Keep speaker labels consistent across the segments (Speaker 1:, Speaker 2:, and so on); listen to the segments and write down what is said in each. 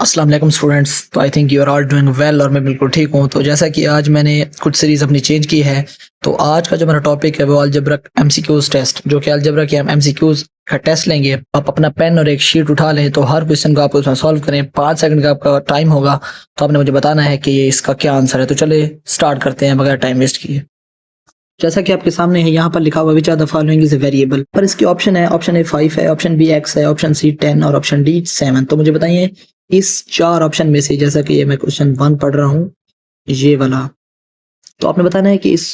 Speaker 1: अस्सलाम वालेकुम स्टूडेंट्स। तो I think you are all doing well और मैं बिल्कुल ठीक हूँ। तो जैसा कि आज मैंने कुछ सीरीज़ अपनी चेंज की है, तो आज का जो मेरा टॉपिक है वो अलजेब्रा एमसीक्यूज टेस्ट, जो कि अलजेब्रा के हम एमसीक्यूज का टेस्ट लेंगे। आप अपना पेन और एक शीट उठा लें, तो हर क्वेश्चन को आप उसमें सॉल्व करें। 5 सेकंड का आपका टाइम होगा, तो आपने मुझे बताना है कि ये इसका क्या आंसर है। तो चले स्टार्ट करते हैं बगैर टाइम वेस्ट किए। जैसा कि आपके सामने है, यहाँ पर लिखा हुआ which are the following is a variable. पर इसकी ऑप्शन है, ऑप्शन ए 5 है, ऑप्शन बी x है, ऑप्शन सी 10 और ऑप्शन डी 7। तो मुझे बताइए इस 4 ऑप्शन में से, जैसा कि ये मैं क्वेश्चन 1 पढ़ रहा हूँ ये वाला, तो आपने बताना है कि इस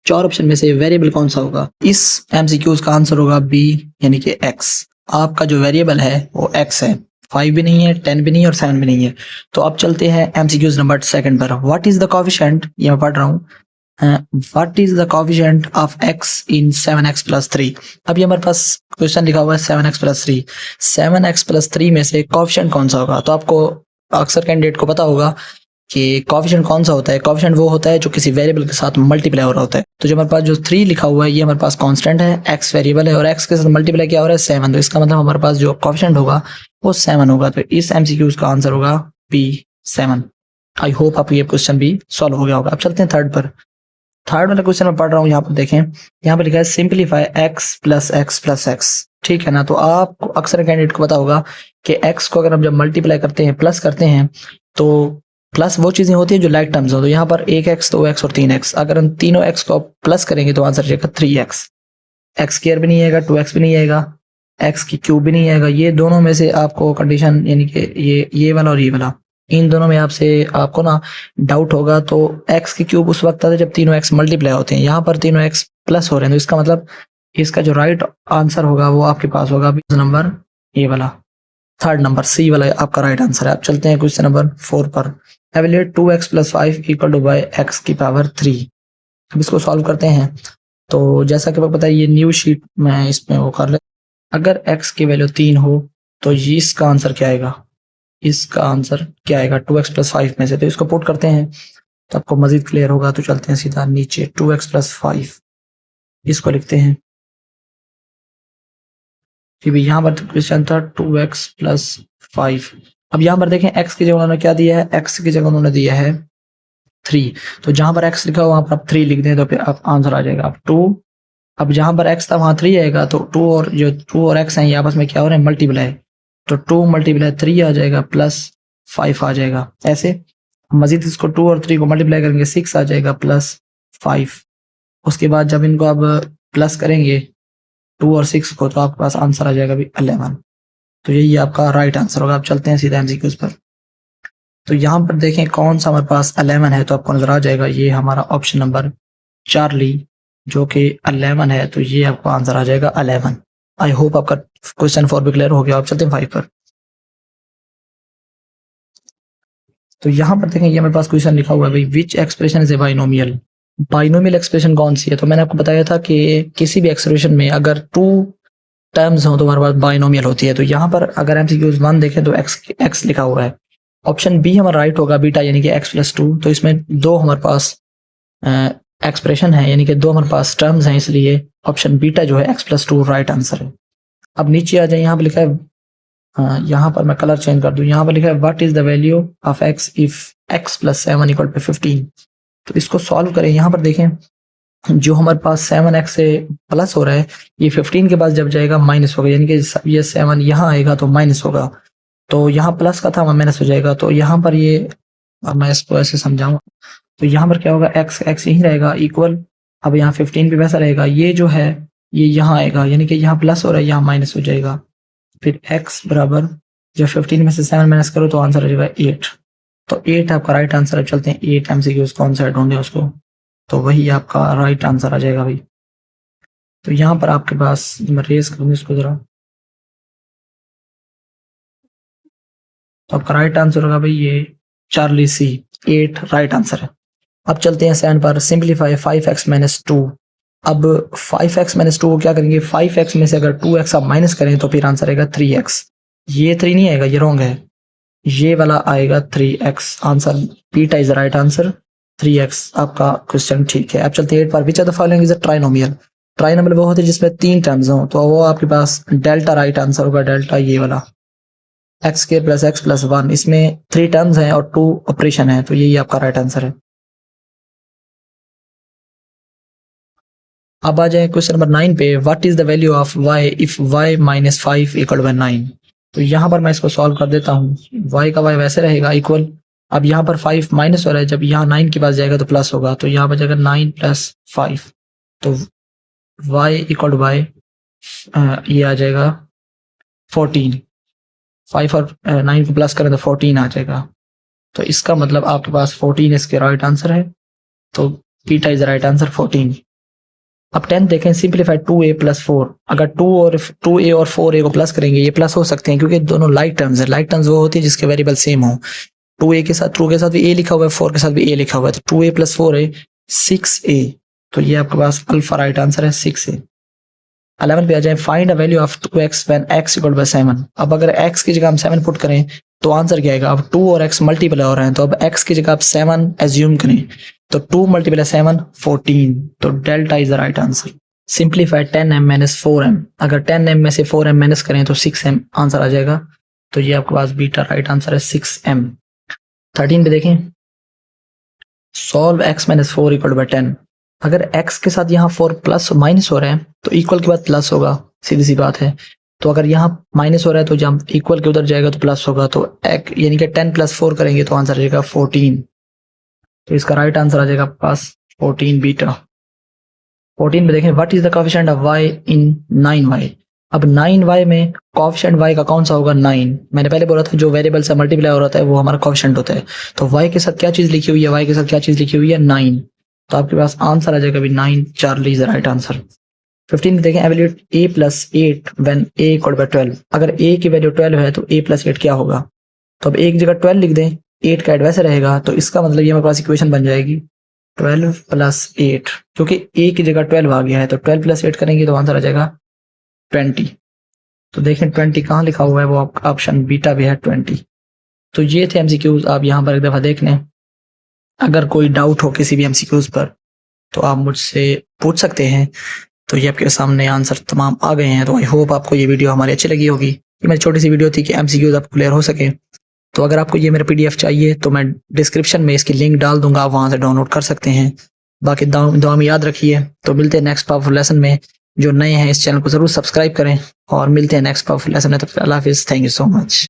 Speaker 1: 4 ऑप्शन में से वेरिएबल कौन सा होगा। इस एमसीक्यूज का आंसर होगा बी, यानी कि x। आपका जो वेरिएबल है वो x है। 5 भी नहीं है, 10 भी नहीं है और 7 भी नहीं है। तो अब चलते हैं एमसीक्यूज नंबर 2 पर। व्हाट इज द कोएफिशिएंट, ये मैं पढ़ रहा हूँ, what is the coefficient of x in 7x plus 3। अभी हमारे पास क्वेश्चन लिखा हुआ है 7x plus 3। 7x plus 3 में से कोएफिशिएंट कौन सा होगा। तो आपको अक्सर कैंडिडेट को पता होगा कि कोएफिशिएंट कौन सा होता है। कोएफिशिएंट वो होता है जो किसी वेरिएबल के साथ मल्टीप्लाई हो रहा होता है। तो जो हमारे पास जो 3 लिखा हुआ है, ये हमारे पास कांस्टेंट है, x वेरिएबल है और x के साथ मल्टीप्लाई क्या हो रहा है 7। तो इसका मतलब हमारे पास जो कोएफिशिएंट होगा वो 7 होगा। तो इस एमसीक्यूज का आंसर होगा बी, 7। आई होप आपको ये क्वेश्चन भी सॉल्व हो गया होगा। अब चलते हैं थर्ड पर। थर्ड वाला क्वेश्चन मैं पढ़ रहा हूँ, यहाँ पर देखें, यहाँ पे लिखा है simplify x plus x plus x. ठीक है ना। तो आपको अक्सर कैंडिडेट को पता होगा कि x को अगर हम जब मल्टीप्लाई करते हैं, प्लस करते हैं, तो प्लस वो चीजें होती हैं जो लाइक टर्म्स हो। तो यहाँ पर 1x, 2x और 3x, अगर हम तीनों x को प्लस करेंगे तो आंसर जाएगा 3x। एक्स स्क्वायर भी नहीं आएगा, 2x भी नहीं आएगा, x की क्यूब भी नहीं आएगा। ये दोनों में से आपको कंडीशन, यानी कि ये वाला और ये वाला, इन दोनों में आपसे आपको ना डाउट होगा। तो x की क्यूब उस वक्त आता है जब तीनों x मल्टीप्लाई होते हैं, यहाँ पर तीनों x प्लस हो रहे हैं। तो इसका मतलब इसका जो राइट आंसर होगा वो आपके पास होगा नंबर ये वाला, थर्ड नंबर सी वाला आपका राइट आंसर है। अब चलते हैं क्वेश्चन नंबर 4 पर। Evaluate 2x plus 5 equal to by x की पावर 3। अब इसको सॉल्व करते हैं। तो जैसा कि आपको पता है, ये न्यू शीट में इसमें वो कर ले। अगर x की वैल्यू 3 हो तो ये इसका आंसर क्या आएगा, इसका आंसर क्या आएगा 2x प्लस 5 में से। तो इसको पुट करते हैं तो आपको मजीद क्लियर होगा। तो चलते हैं सीधा नीचे, 2x प्लस 5 इसको लिखते हैं। फिर भी यहाँ पर क्वेश्चन था 2x प्लस 5। अब यहाँ पर देखें x की जगह उन्होंने क्या दिया है, x की जगह उन्होंने दिया है 3। तो जहां पर x लिखा हुआ वहां पर आप 3 लिख दें तो फिर आप आंसर आ जाएगा। अब 2, अब जहां पर x था वहां 3 आएगा। तो 2 और जो 2 और x हैं ये आपस में क्या हो रहे हैं, मल्टीप्लाई। तो 2 मल्टीप्लाई 3 आ जाएगा प्लस 5 आ जाएगा। ऐसे मजीद इसको 2 और 3 को मल्टीप्लाई करेंगे 6 आ जाएगा प्लस 5। उसके बाद जब इनको अब प्लस करेंगे 2 और 6 को, तो आपके पास आंसर आ जाएगा 11। तो यही आपका राइट आंसर होगा। अब चलते हैं सीधा एमसीक्यूज पर। तो यहाँ पर देखें कौन सा हमारे पास 11 है, तो आपको नजर आ जाएगा ये हमारा ऑप्शन नंबर चार्ली, जो कि 11 है। तो ये आपको आंसर आ जाएगा 11। आई होप आपका क्वेश्चन 4 भी क्लियर हो गया। आप चलते हैं 5 पर। तो यहाँ पर देखें, ये मेरे पास क्वेश्चन लिखा हुआ है भाई, which expression is a binomial. Binomial expression कौन सी है। तो मैंने आपको बताया था कि किसी भी एक्सप्रेशन में अगर 2 टर्म्स हो तो हमारे पास बाइनोमियल होती है। तो यहाँ पर अगर एमसीक्यूज 1 देखें तो x लिखा हुआ है। ऑप्शन बी हमारा राइट होगा, बीटा यानी कि x प्लस 2। तो इसमें 2 हमारे पास एक्सप्रेशन है, यानी कि 2 हमारे पास टर्म्स हैं, इसलिए ऑप्शन बीटा जो है x प्लस 2 राइट आंसर है। अब नीचे आ जाए, यहाँ पर लिखा है, यहाँ पर मैं कलर चेंज कर दूं, यहाँ पर लिखा है what is the value of x if x plus 7 equal to 15। तो इसको सॉल्व करें। यहाँ पर देखें जो हमारे पास 7x से प्लस हो रहा है, ये 15 के बाद जब जाएगा माइनस होगा, यानी कि ये 7 यहाँ आएगा तो माइनस होगा। तो यहाँ प्लस का था माइनस हो जाएगा। तो यहाँ पर ये, अब मैं इसको ऐसे समझाऊंगा, तो यहाँ पर क्या होगा, x यही रहेगा इक्वल। अब यहाँ 15 भी वैसा रहेगा, ये जो है ये यहाँ आएगा, यानी कि यहाँ प्लस हो रहा है, यहाँ माइनस हो जाएगा। फिर x बराबर, जब 15 में से 7 माइनस करो तो आंसर आ जाएगा 8। तो 8 आपका राइट आंसर है। चलते हैं 8 एमसीक्यूज कौन सा ढूंढे उसको, तो वही आपका राइट आंसर आ जाएगा भाई। तो यहाँ पर आपके पास, मैं रेस करूंगी इसको जरा, तो आपका राइट आंसर होगा भाई ये चार्ली सी, 8 राइट आंसर है। अब चलते हैं 7 पर। Simplify 5x minus 2। अब 5x माइनस 2 को क्या करेंगे, 5x में से अगर 2x आप माइनस करें तो फिर आंसर आएगा 3x। ये 3 नहीं आएगा, ये रॉन्ग है, ये वाला आएगा 3x। Answer beta is right answer, 3x आपका क्वेश्चन ठीक है। अब चलते हैं 8 पर। Which are the following is a trinomial. Trinomial वो होते हैं जिसमें 3 टर्म्स हों, तो वो आपके पास डेल्टा राइट आंसर होगा, डेल्टा ये वाला। X square plus x plus 1, इसमें 3 टर्म्स हैं और 2 ऑपरेशन है, तो यही आपका राइट आंसर है। अब आ जाए क्वेश्चन नंबर 9 पे, what is the value of y if y minus 5 equal to 9। तो यहाँ पर मैं इसको सॉल्व कर देता हूँ। y का y वैसे रहेगा इक्वल, अब यहाँ पर 5 माइनस हो रहा है, जब यहाँ 9 के पास जाएगा तो प्लस होगा, तो यहाँ पर जाएगा 9 प्लस 5, तो y इक्वल टू y ये आ जाएगा 14। 5 और 9 को प्लस करें तो 14 आ जाएगा, तो इसका मतलब आपके पास 14 इसके राइट आंसर है, तो बीटा इज राइट आंसर 14। अब 10 देखें, सिंप्लीफाइड 2a प्लस 4, अगर 2a और 4a को प्लस करेंगे, ये प्लस हो सकते हैं क्योंकि दोनों लाइक टर्म्स है। लाइक टर्म्स वो होती है जिसके वेरिएबल सेम हो। 2a के साथ ट्रू के साथ भी a लिखा हुआ है, 4 के साथ भी a लिखा हुआ है, तो 2a प्लस 4a 6a, तो ये आपके पास अल्फा राइट आंसर है 6a। 11 पे आ जाए, find a value of 2x when x equal to 7। अब अगर x की जगह हम 7 पुट करें तो आंसर क्या आएगा। अब 2 और x मल्टीप्लाई हो रहे हैं, तो अब x की जगह आप 7 एज्यूम करें, तो 2 मल्टीप्लाई 7 14, तो delta is the right answer. Simplified 10m minus 4m, अगर 10m में से 4m माइनस करें तो 6m आंसर आ जाएगा, तो ये आपके पास बीटा राइट आंसर है 6m। 13 पे देखें, solve x minus 4 equal to 10। अगर x के साथ यहाँ 4 प्लस माइनस हो रहे हैं तो इक्वल के बाद प्लस होगा, सीधी सी बात है। तो अगर यहाँ माइनस हो रहा है तो जब इक्वल के उधर जाएगा तो प्लस होगा, तो यानी कि 10 प्लस 4 करेंगे तो आंसर आ जाएगा 14, तो इसका राइट आंसर आ जाएगा पास 14 बीटा। 14 में देखें, what is the coefficient of y in 9y। अब 9y में कोएफिशिएंट y का कौन सा होगा 9। मैंने पहले बोला था जो वेरिएबल से मल्टीप्लाई हो रहा है वो हमारा कोएफिशिएंट होता है, तो y के साथ क्या चीज लिखी हुई है, y के साथ क्या चीज लिखी हुई है 9, तो आपके पास आंसर आ जाएगा भी 9, Charlie is the right answer. 15 में देखें, evaluate a plus 8 when a equal to 12। अगर a की वैल्यू 12 है तो a प्लस 8 क्या होगा, तो अब एक जगह 12 लिख दें, 8 का ऐड वैसे रहेगा, तो इसका मतलब ये हमारे पास इक्वेशन बन जाएगी 12 प्लस 8, क्योंकि a की जगह 12 आ गया है, तो 12 प्लस 8 करेंगे तो आंसर आ जाएगा 20। तो देखें 20 कहाँ लिखा हुआ है, वो आपका ऑप्शन बीटा भी है 20। तो ये थे एमसीक्यूज, आप यहाँ पर एक दफ़ा देख लें। अगर कोई डाउट हो किसी भी एमसीक्यूज पर तो आप मुझसे पूछ सकते हैं। तो ये आपके सामने आंसर तमाम आ गए हैं, तो आई होप आपको ये वीडियो हमारी अच्छी लगी होगी। ये मेरी छोटी सी वीडियो थी कि एमसीक्यूज आपको क्लियर हो सके। तो अगर आपको ये मेरा पीडीएफ चाहिए तो मैं डिस्क्रिप्शन में इसकी लिंक डाल दूंगा, आप वहाँ से डाउनलोड कर सकते हैं। बाकी दुआ में याद रखिए। तो मिलते हैं नेक्स्ट पावरफुल लेसन में। जो नए हैं इस चैनल को ज़रूर सब्सक्राइब करें और मिलते हैं नेक्स्ट पावरफुल लेसन में। तब तक अल्लाह हाफिज़, थैंक यू सो मच।